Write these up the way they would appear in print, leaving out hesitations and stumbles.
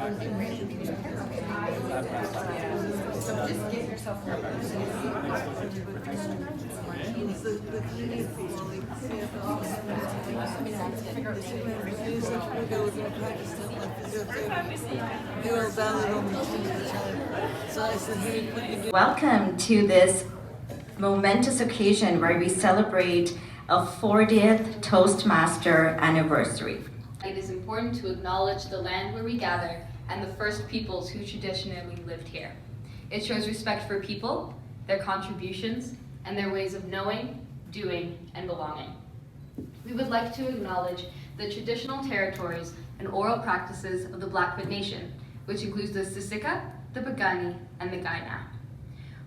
So just get yourself Welcome to this momentous occasion where we celebrate a 40th Toastmaster anniversary. It is important to acknowledge the land where we gather and the first peoples who traditionally lived here. It shows respect for people, their contributions, and their ways of knowing, doing, and belonging. We would like to acknowledge the traditional territories and oral practices of the Blackfoot Nation, which includes the Siksika, the Piikani, and the Kainai.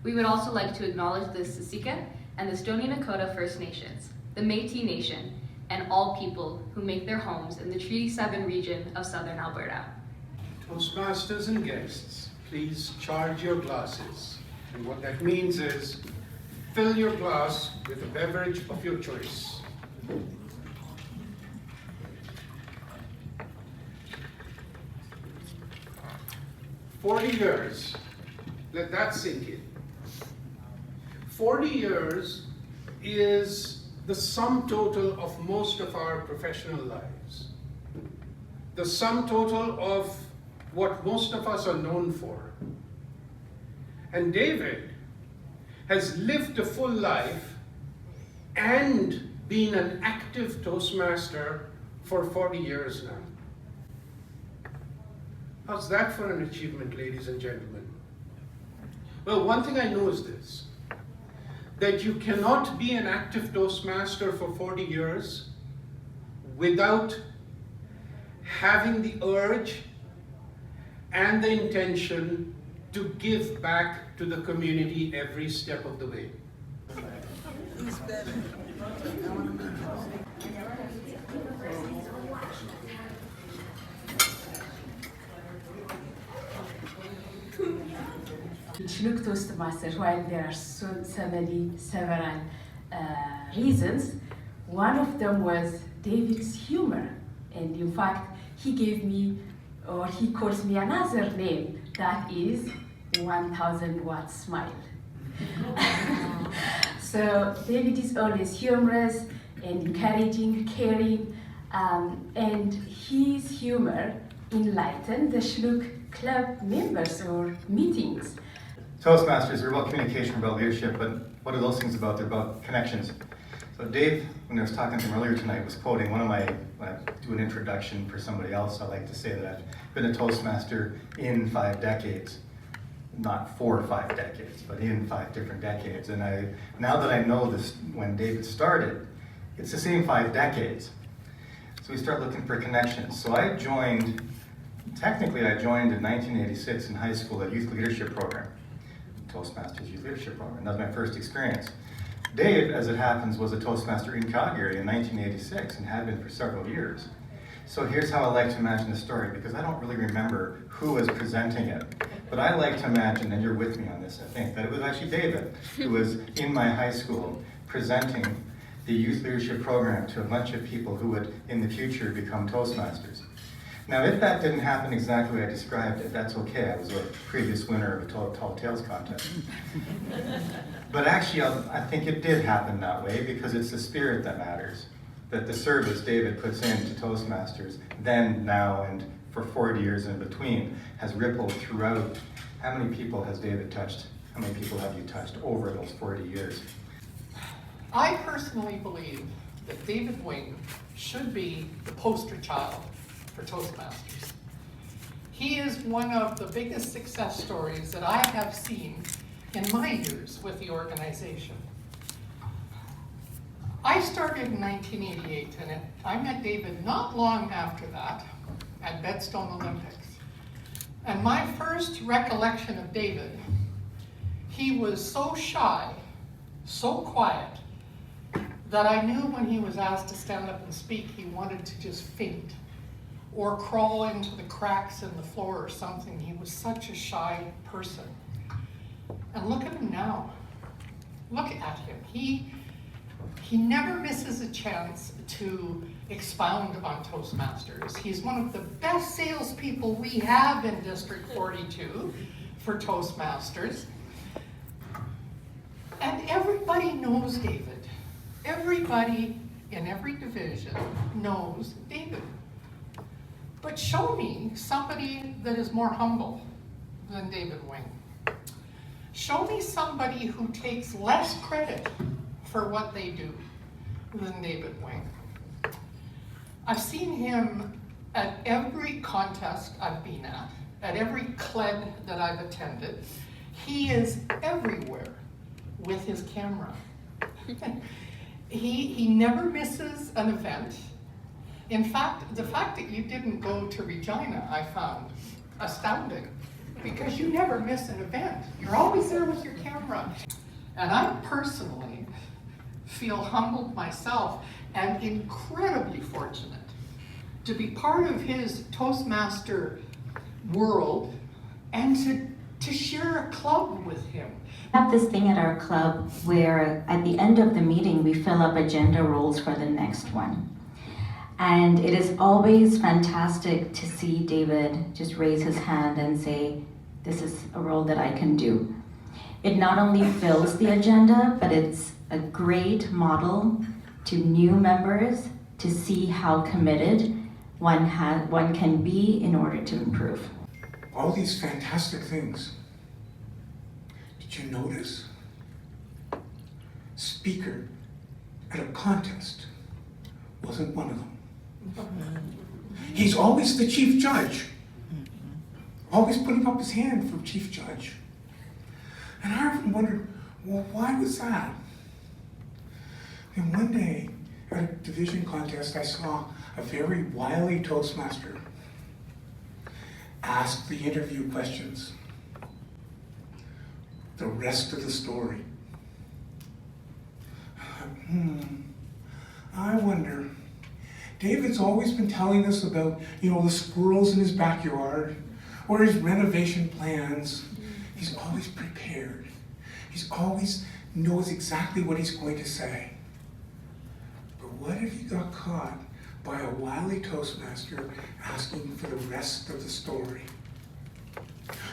We would also like to acknowledge the Siksika and the Stoney Nakoda First Nations, the Métis Nation, and all people who make their homes in the Treaty 7 region of southern Alberta. Toastmasters and guests, please charge your glasses. And what that means is, fill your glass with a beverage of your choice. "40 years, let that sink in. 40 years is the sum total of most of our professional lives. The sum total of what most of us are known for. And David has lived a full life and been an active Toastmaster for 40 years now. How's that for an achievement, ladies and gentlemen? Well, one thing I know is this, that you cannot be an active Toastmaster for 40 years without having the urge and the intention to give back to the community every step of the way. Chinook Toastmasters, while there are several reasons, one of them was David's humor. And in fact, he gave me, or he calls me another name, that is 1000 watt smile. So David is always humorous and encouraging, caring, and his humor enlightened the Chinook Club members or meetings. Toastmasters are about communication, about leadership, but what are those things about? They're about connections. So Dave, when I was talking to him earlier tonight, was quoting when I do an introduction for somebody else, I like to say that I've been a Toastmaster in 5 decades. Not 4 or 5 decades, but in 5 different decades. And now that I know this, when David started, it's the same 5 decades. So we start looking for connections. So I joined in 1986 in high school a youth leadership program. Toastmasters Youth Leadership Program. That was my first experience. Dave, as it happens, was a Toastmaster in Calgary in 1986 and had been for several years. So here's how I like to imagine the story, because I don't really remember who was presenting it. But I like to imagine, and you're with me on this, I think, that it was actually David who was in my high school presenting the youth leadership program to a bunch of people who would, in the future, become Toastmasters. Now, if that didn't happen exactly the way I described it, that's okay. I was a previous winner of a Tall Tales contest. But actually, I think it did happen that way because it's the spirit that matters. That the service David puts into Toastmasters, then, now, and for 40 years in between, has rippled throughout. How many people has David touched? How many people have you touched over those 40 years? I personally believe that David Wing should be the poster child for Toastmasters. He is one of the biggest success stories that I have seen in my years with the organization. I started in 1988, and I met David not long after that at Bedstone Olympics. And my first recollection of David, he was so shy, so quiet, that I knew when he was asked to stand up and speak, he wanted to just faint or crawl into the cracks in the floor or something. He was such a shy person. And look at him now. Look at him. He never misses a chance to expound on Toastmasters. He's one of the best salespeople we have in District 42 for Toastmasters. And everybody knows David. Everybody in every division knows David. But show me somebody that is more humble than David Wing. Show me somebody who takes less credit for what they do than David Wing. I've seen him at every contest I've been at every CLED that I've attended. He is everywhere with his camera. He never misses an event. In fact, the fact that you didn't go to Regina, I found astounding, because you never miss an event. You're always there with your camera. And I personally feel humbled myself and incredibly fortunate to be part of his Toastmaster world and to share a club with him. We have this thing at our club where at the end of the meeting we fill up agenda roles for the next one. And it is always fantastic to see David just raise his hand and say, this is a role that I can do. It not only fills the agenda, but it's a great model to new members to see how committed one can be in order to improve. All these fantastic things. Did you notice? Speaker at a contest wasn't one of them. He's always the chief judge. Always putting up his hand for chief judge. And I often wondered, well, why was that? And one day at a division contest, I saw a very wily Toastmaster ask the interview questions. The rest of the story. I wonder, David's always been telling us about, the squirrels in his backyard or his renovation plans. He's always prepared. He's always knows exactly what he's going to say. But what if he got caught by a wily Toastmaster asking for the rest of the story?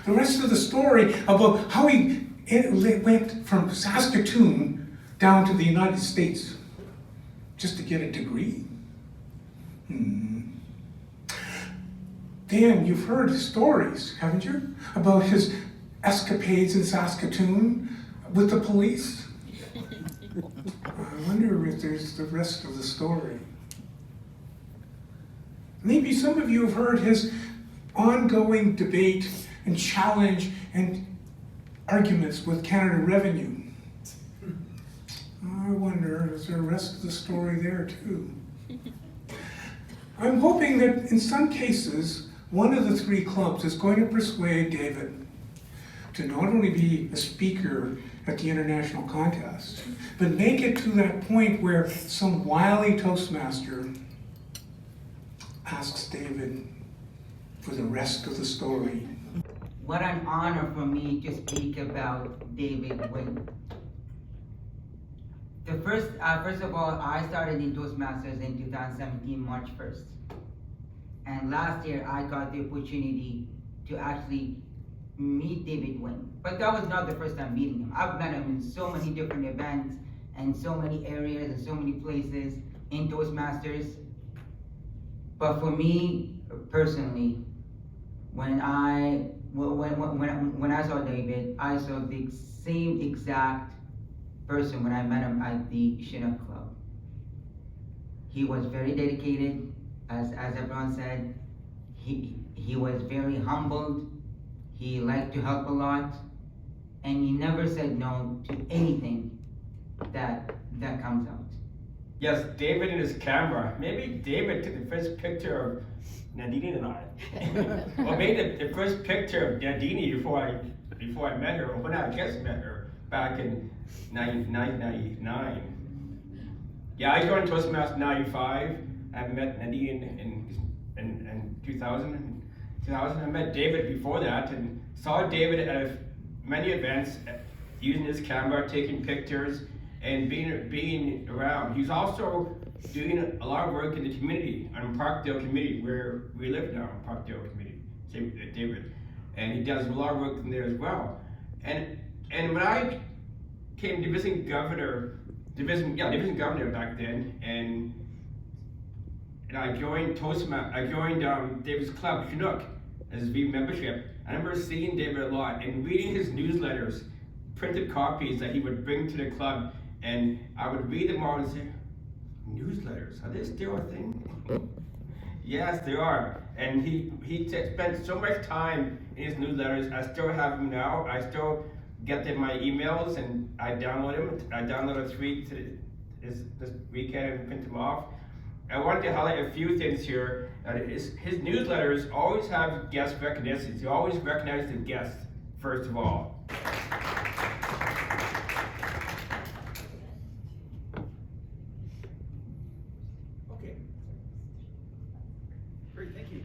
The rest of the story about how he went from Saskatoon down to the United States just to get a degree? Dan, you've heard stories, haven't you, about his escapades in Saskatoon with the police? I wonder if there's the rest of the story. Maybe some of you have heard his ongoing debate and challenge and arguments with Canada Revenue. I wonder, is there the rest of the story there too? I'm hoping that in some cases, one of the three clubs is going to persuade David to not only be a speaker at the international contest, but make it to that point where some wily Toastmaster asks David for the rest of the story. What an honor for me to speak about David Wing. First of all, I started in Toastmasters in 2017, March 1st. And last year, I got the opportunity to actually meet David Wing. But that was not the first time meeting him. I've met him in so many different events and so many areas and so many places in Toastmasters. But for me, personally, when I saw David, I saw the same exact person when I met him at the Chinook Club. He was very dedicated, as everyone said. He was very humbled. He liked to help a lot, and he never said no to anything that comes out. Yes, David and his camera. Maybe David took the first picture of Nadine and I. Or maybe the first picture of Nadine before I met her, or when I met her back in 1999. Yeah, I joined Toastmasters in 95. I met Nadine in 2000. I met David before that and saw David at many events using his camera, taking pictures, and being around. He's also doing a lot of work in the community, on Parkdale community, where we live now, Parkdale community, David. And he does a lot of work in there as well. And when I came division governor back then, and I joined David's club, Chinook, as V membership. I remember seeing David a lot and reading his newsletters, printed copies that he would bring to the club, and I would read them all and say, newsletters, are they still a thing? Yes, they are. And he spent so much time in his newsletters. I still have them now. I still get them in my emails, and I download them. I downloaded 3 this weekend and print them off. I wanted to highlight a few things here. His newsletters always have guest recognitions. He always recognizes the guests, first of all. Okay. Great, thank you.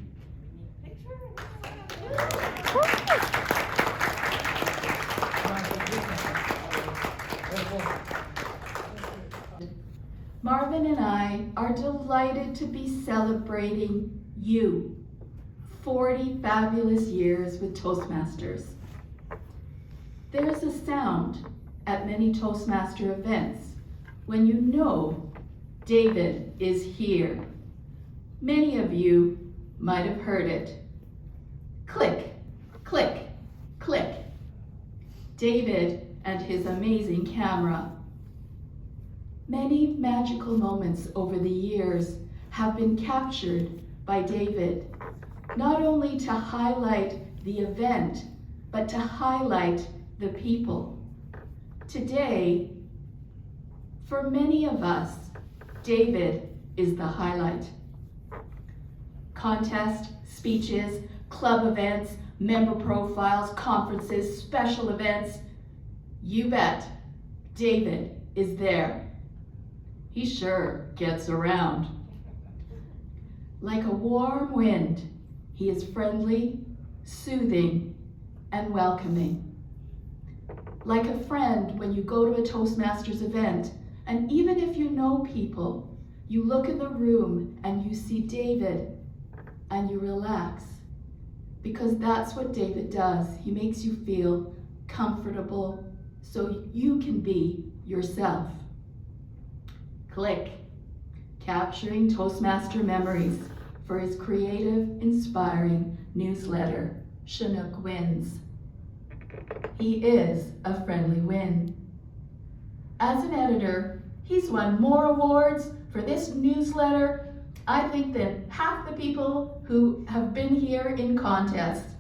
Marvin and I are delighted to be celebrating you. 40 fabulous years with Toastmasters. There's a sound at many Toastmaster events when you know David is here. Many of you might have heard it. Click, click, click. David and his amazing camera. Many magical moments over the years have been captured by David, not only to highlight the event, but to highlight the people. Today, for many of us, David is the highlight. Contests, speeches, club events, member profiles, conferences, special events. You bet, David is there. He sure gets around. Like a warm wind, he is friendly, soothing, and welcoming. Like a friend when you go to a Toastmasters event, and even if you know people, you look in the room and you see David and you relax. Because that's what David does. He makes you feel comfortable so you can be yourself. Click, capturing Toastmaster memories for his creative, inspiring newsletter, Chinook Wins. He is a friendly win. As an editor, he's won more awards for this newsletter, I think, than half the people who have been here in contests.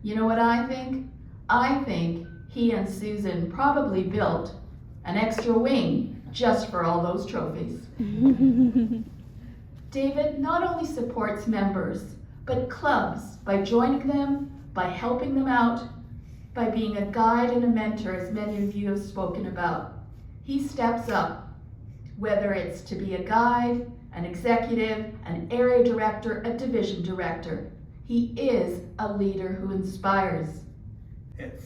You know what I think? I think he and Susan probably built an extra wing just for all those trophies. David not only supports members, but clubs by joining them, by helping them out, by being a guide and a mentor, as many of you have spoken about. He steps up, whether it's to be a guide, an executive, an area director, a division director. He is a leader who inspires.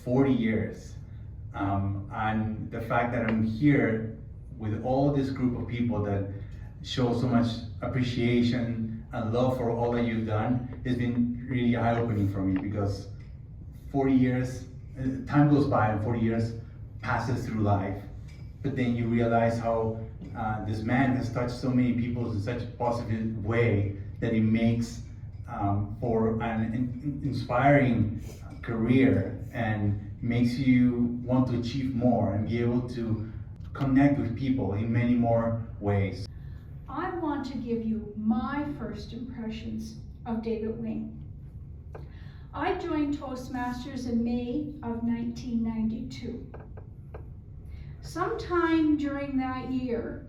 40 years, and the fact that I'm here with all this group of people that show so much appreciation and love for all that you've done has been really eye-opening for me, because 40 years, time goes by and 40 years passes through life, but then you realize how this man has touched so many people in such a positive way that it makes for an inspiring career and makes you want to achieve more and be able to connect with people in many more ways. I want to give you my first impressions of David Wing. I joined Toastmasters in May of 1992. Sometime during that year,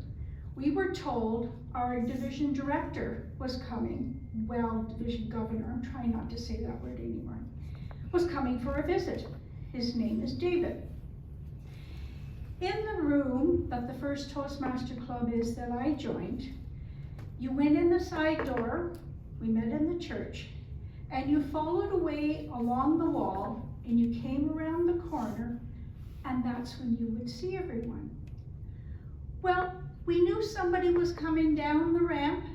we were told our division director was coming, well, division governor, I'm trying not to say that word anymore, was coming for a visit. His name is David. In the room that the first Toastmaster Club is that I joined, you went in the side door, we met in the church, and you followed away along the wall, and you came around the corner, and that's when you would see everyone. Well, We knew somebody was coming down the ramp.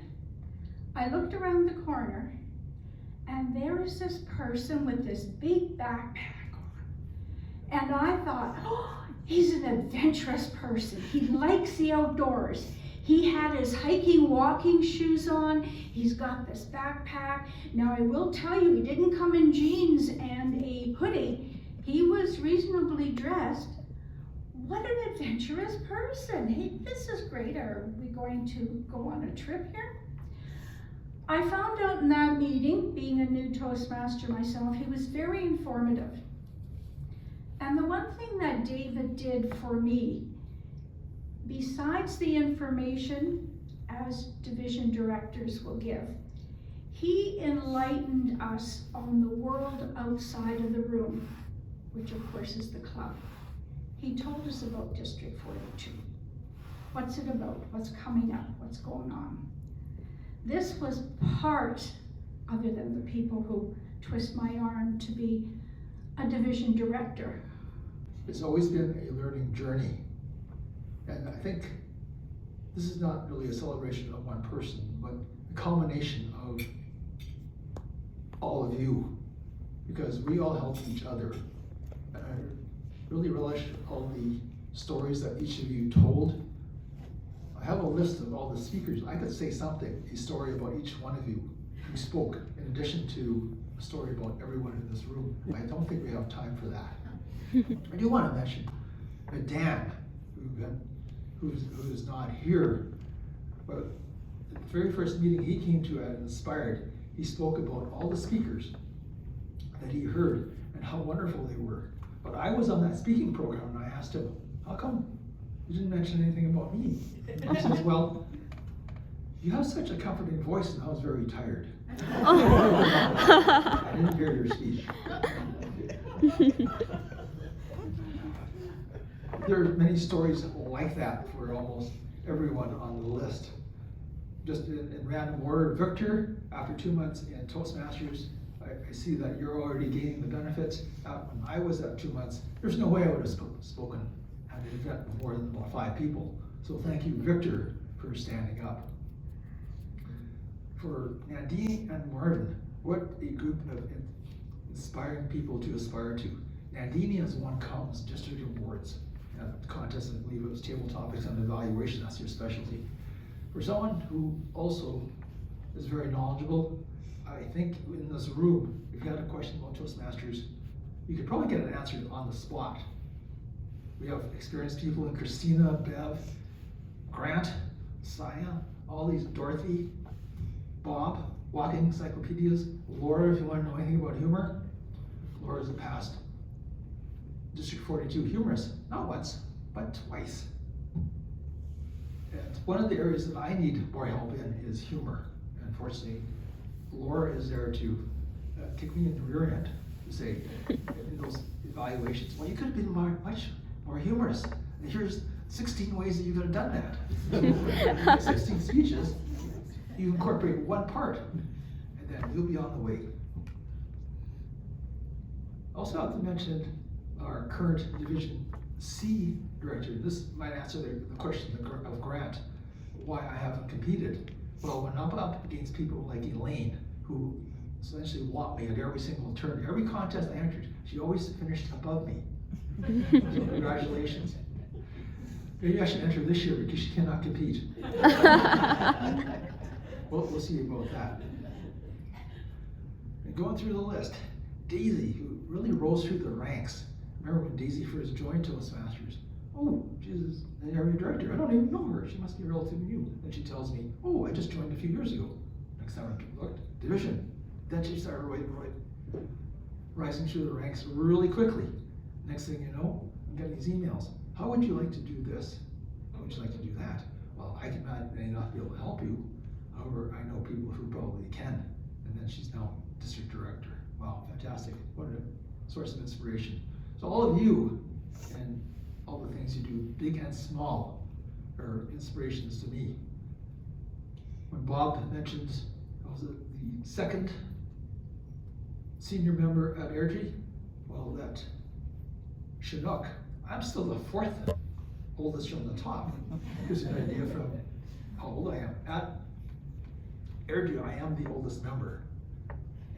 I looked around the corner, and there is this person with this big backpack on. And I thought, oh, he's an adventurous person. He likes the outdoors. He had his hiking, walking shoes on. He's got this backpack. Now, I will tell you, he didn't come in jeans and a hoodie. He was reasonably dressed. What an adventurous person. Hey, this is great. Are we going to go on a trip here? I found out in that meeting, being a new Toastmaster myself, he was very informative. And the one thing that David did for me, besides the information as division directors will give, he enlightened us on the world outside of the room, which of course is the club. He told us about District 42. What's it about? What's coming up? What's going on? This was part, other than the people who twist my arm to be a division director. It's always been a learning journey. And I think this is not really a celebration of one person, but a culmination of all of you, because we all help each other. And I really relish all the stories that each of you told. I have a list of all the speakers. I could say something, a story about each one of you who spoke, in addition to a story about everyone in this room. I don't think we have time for that. I do want to mention Dan, who's not here, but the very first meeting he came to at Inspired, he spoke about all the speakers that he heard and how wonderful they were. But I was on that speaking program and I asked him, how come you didn't mention anything about me? He says, well, you have such a comforting voice, and I was very tired. I didn't hear your speech. There are many stories like that for almost everyone on the list. Just in random order, Victor, after 2 months in Toastmasters, I see that you're already gaining the benefits. When I was at 2 months, there's no way I would have spoken at an event with more than about 5 people. So thank you, Victor, for standing up. For Nadine and Marvin, what a group of inspiring people to aspire to. Nadine has won countless district awards at contests, I believe it was table topics and evaluation, that's your specialty. For someone who also is very knowledgeable, I think in this room, if you had a question about Toastmasters, you could probably get an answer on the spot. We have experienced people in Christina, Bev, Grant, Saya, all these, Dorothy, Bob, walking encyclopedias, Laura, if you want to know anything about humor. Laura's a past District 42 humorist, not once, but twice. And one of the areas that I need more help in is humor. Unfortunately, Laura is there to kick me in the rear end to say, in those evaluations, well, you could have been much more humorous. And here's 16 ways that you could have done that. So, 16 speeches, you incorporate one part, and then you'll be on the way. I also have to mention our current Division C director. This might answer the question of Grant, why I haven't competed. Well, when I'm up against people like Elaine, who essentially walked me at every single turn, every contest I entered, she always finished above me. So congratulations. Maybe I should enter this year because she cannot compete. We'll see about that. And going through the list, Daisy, who really rose through the ranks. Remember when Daisy first joined Toastmasters? Oh, she's an area director. I don't even know her. She must be relatively new. Then she tells me, oh, I just joined a few years ago. Next time I looked, division. Then she started rising through the ranks really quickly. Next thing you know, I'm getting these emails. How would you like to do this? How would you like to do that? Well, I may not be able to help you. However, I know people who probably can. And then she's now district director. Wow, fantastic. What a source of inspiration. So all of you and all the things you do, big and small, are inspirations to me. When Bob mentioned I was the second senior member at Airdrie, well, that Chinook, I'm still the 4th oldest from the top. Gives you an idea from how old I am. At Airdrie, I am the oldest member.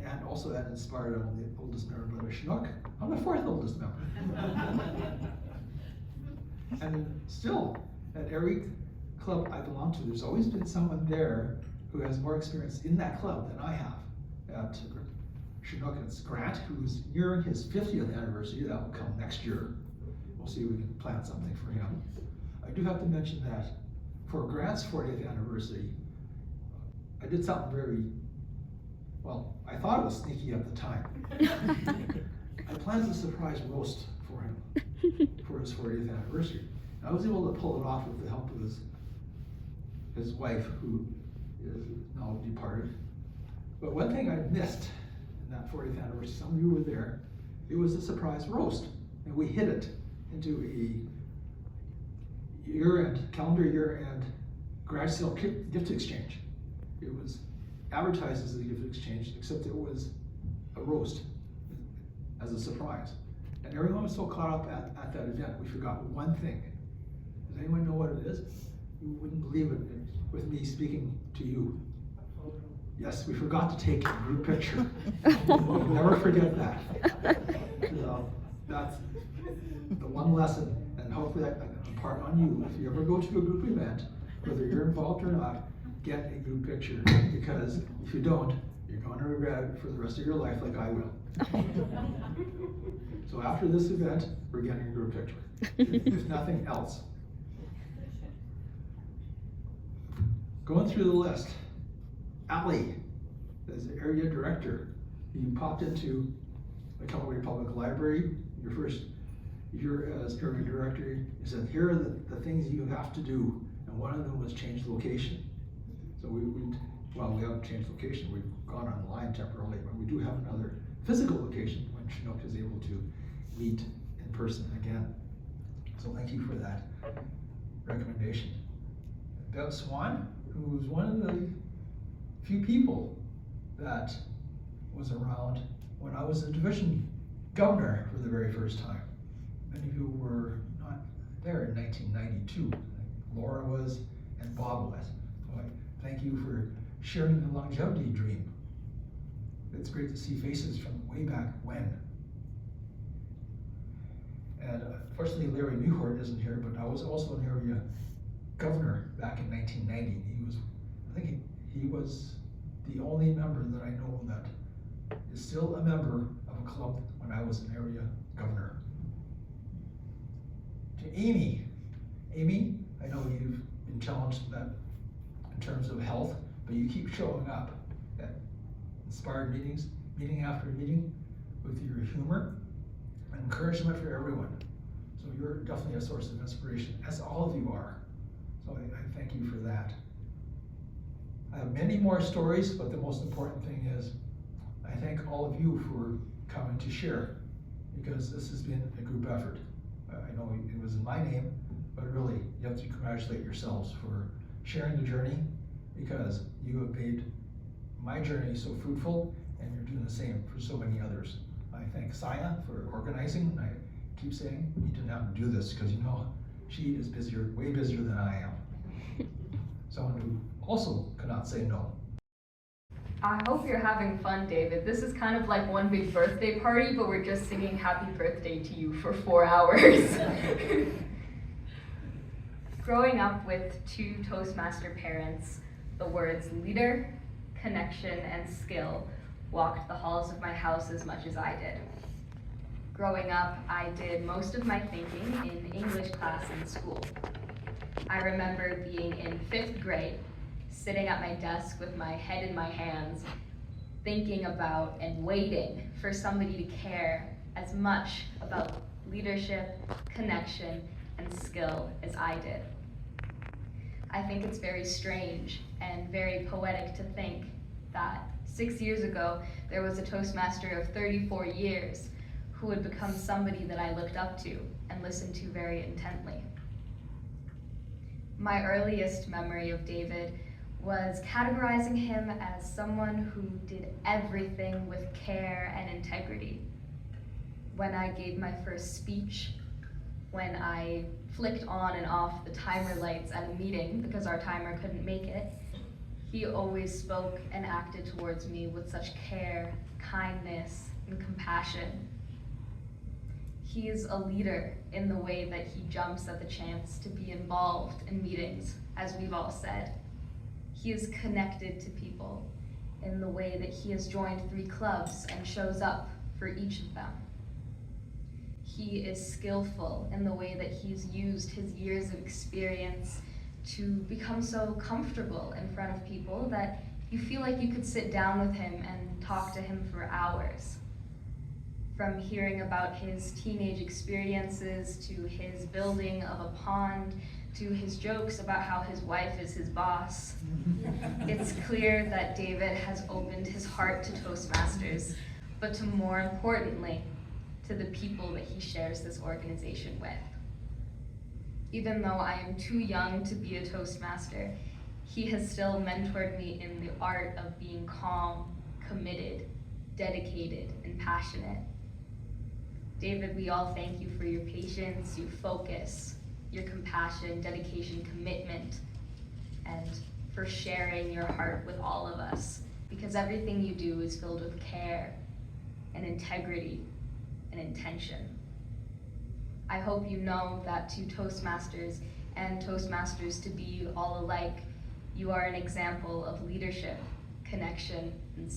And also at Inspired, I'm the oldest member of Chinook. I'm the 4th oldest member. And still, at every club I belong to, there's always been someone there who has more experience in that club than I have. At Chinook, it's Grant, who's nearing his 50th anniversary. That will come next year. We'll see if we can plan something for him. I do have to mention that for Grant's 40th anniversary, I did something very, well, I thought it was sneaky at the time. I planned a surprise roast for him for his 40th anniversary. I was able to pull it off with the help of his wife, who is now departed. But one thing I missed in that 40th anniversary, some of you were there, it was a surprise roast. And we hid it into a year-end, calendar year-end garage sale gift exchange. It was advertised as a gift exchange, except it was a roast as a surprise. And everyone was so caught up at that event, we forgot one thing. Does anyone know what it is? You wouldn't believe it with me speaking to you. Yes, we forgot to take a group picture. We'll never forget that. So that's the one lesson, and hopefully I can impart on you. If you ever go to a group event, whether you're involved or not, get a group picture, because if you don't, you're going to regret it for the rest of your life like I will. So after this event, we're getting a group picture, if nothing else. Going through the list, Ali, as the area director, you popped into the Calgary Public Library, your first year as area director. You said, here are the things you have to do, and one of them was change location. So we haven't changed location, we've gone online temporarily, but we do have another physical location when Chinook is able to meet in person again. So thank you for that recommendation. Bev Swan, who was one of the few people that was around when I was a division governor for the very first time. Many of you were not there in 1992. Laura was and Bob was. So I thank you for sharing the longevity dream. It's great to see faces from way back when. And unfortunately, Larry Newhart isn't here, but I was also an area governor back in 1990. I think he was the only member that I know that is still a member of a club when I was an area governor. To Amy, I know you've been challenged in terms of health, but you keep showing up at Inspired meetings, meeting after meeting, with your humor and encouragement for everyone. So you're definitely a source of inspiration, as all of you are. So I thank you for that. I have many more stories, but the most important thing is I thank all of you for coming to share, because this has been a group effort. I know it was in my name, but really you have to congratulate yourselves for sharing the journey, because you have made my journey so fruitful, and you're doing the same for so many others. I thank Saya for organizing. I keep saying you didn't have to do this, because you know she is busier, way busier than I am. Someone who also cannot say no. I hope you're having fun, David. This is kind of like one big birthday party, but we're just singing happy birthday to you for 4 hours. Growing up with two Toastmaster parents, the words leader, connection, and skill walked the halls of my house as much as I did. Growing up, I did most of my thinking in English class in school. I remember being in 5th grade, sitting at my desk with my head in my hands, thinking about and waiting for somebody to care as much about leadership, connection, and skill as I did. I think it's very strange and very poetic to think that 6 years ago, there was a Toastmaster of 34 years who would become somebody that I looked up to and listened to very intently. My earliest memory of David was categorizing him as someone who did everything with care and integrity. When I gave my first speech, when I flicked on and off the timer lights at a meeting because our timer couldn't make it, he always spoke and acted towards me with such care, kindness, and compassion. He is a leader in the way that he jumps at the chance to be involved in meetings, as we've all said. He is connected to people in the way that he has joined 3 clubs and shows up for each of them. He is skillful in the way that he's used his years of experience to become so comfortable in front of people that you feel like you could sit down with him and talk to him for hours. From hearing about his teenage experiences, to his building of a pond, to his jokes about how his wife is his boss. It's clear that David has opened his heart to Toastmasters, but to more importantly, to the people that he shares this organization with. Even though I am too young to be a Toastmaster, he has still mentored me in the art of being calm, committed, dedicated, and passionate. David, we all thank you for your patience, your focus, your compassion, dedication, commitment, and for sharing your heart with all of us, because everything you do is filled with care and integrity and intention. I hope you know that to Toastmasters and Toastmasters to be all alike, you are an example of leadership, connection, and